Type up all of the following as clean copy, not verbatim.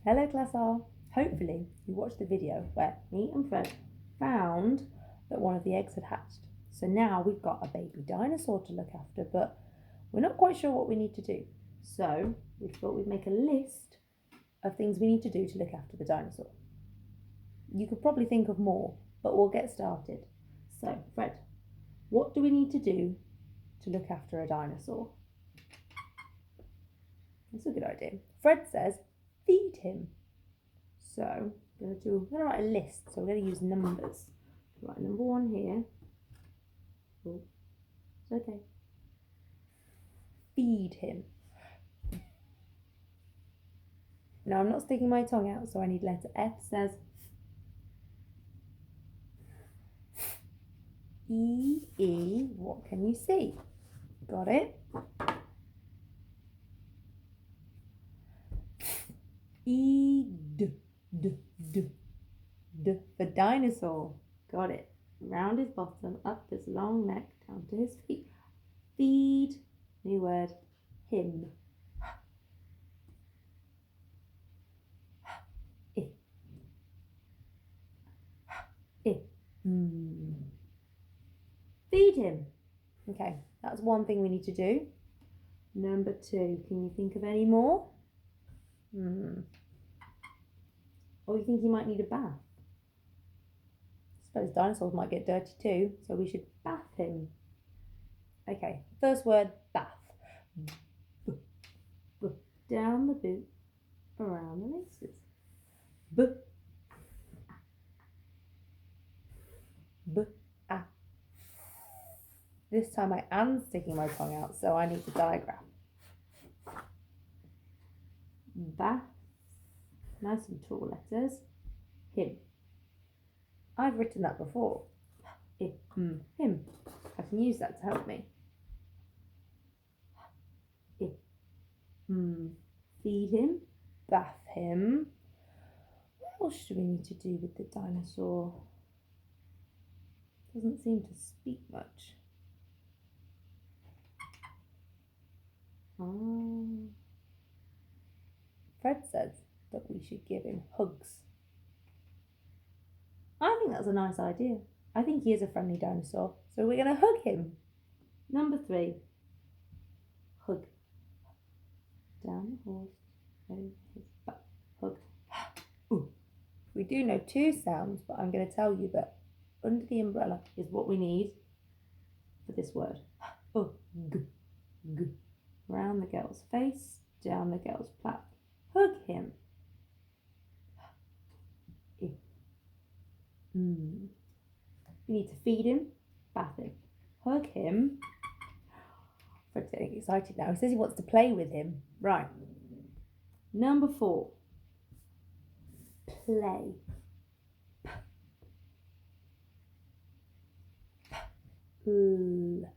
Hello class R. Hopefully you watched the video where me and Fred found that one of the eggs had hatched. So now we've got a baby dinosaur to look after, but we're not quite sure what we need to do. So we thought we'd make a list of things we need to do to look after the dinosaur. You could probably think of more, but we'll get started. So Fred, what do we need to do to look after a dinosaur? That's a good idea. Fred says feed him. So I'm going to write a list. So we're going to use numbers. Right, number 1 here. Oh, it's okay. Feed him. Now I'm not sticking my tongue out, so I need letter F. Says E. What can you see? Got it? D for dinosaur. Got it. Round his bottom, up his long neck, down to his feet. Feed, new word, him. Feed him. Okay, that's one thing we need to do. Number 2, can you think of any more? Or you think he might need a bath? I suppose dinosaurs might get dirty too, so we should bath him. Okay, first word, bath. Down the boot, around the laces. This time I am sticking my tongue out, so I need the diagram. Bath, nice and tall letters. Him. I've written that before. Him. I can use that to help me. Feed him, bath him. What else do we need to do with the dinosaur? Doesn't seem to speak much. Fred says that we should give him hugs. I think that's a nice idea. I think he is a friendly dinosaur, so we're going to hug him. Number 3, hug. Down the horse, over his back, hug. Ooh. We do know 2 sounds, but I'm going to tell you that under the umbrella is what we need for this word. G. Round the girl's face, down the girl's plait. Hug him. We need to feed him, bath him, hug him. Fred's getting excited now. He says he wants to play with him. Right. Number 4. Play. You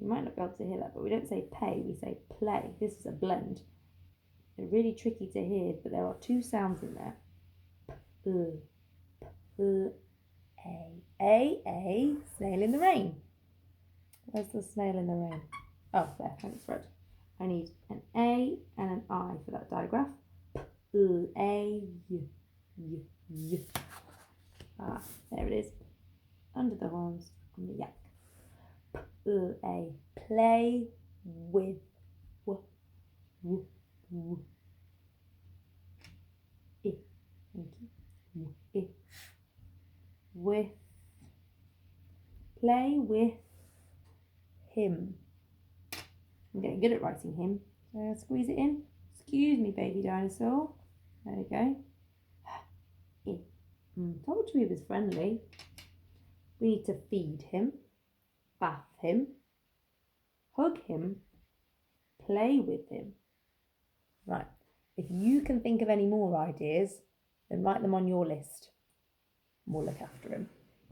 might not be able to hear that, but we don't say pay, we say play. This is a blend. They're really tricky to hear, but there are 2 sounds in there. A. Snail in the rain. Where's the snail in the rain? Oh, there. Thanks, Fred. I need an A and an I for that digraph. A. There it is. Under the horns on the yak. A. Play with. With. Play with him. I'm getting good at writing him. So I'll squeeze it in. Excuse me, baby dinosaur. There we go. Told you he was friendly. We need to feed him, bath him, hug him, play with him. Right. If you can think of any more ideas, then write them on your list. We'll look after him.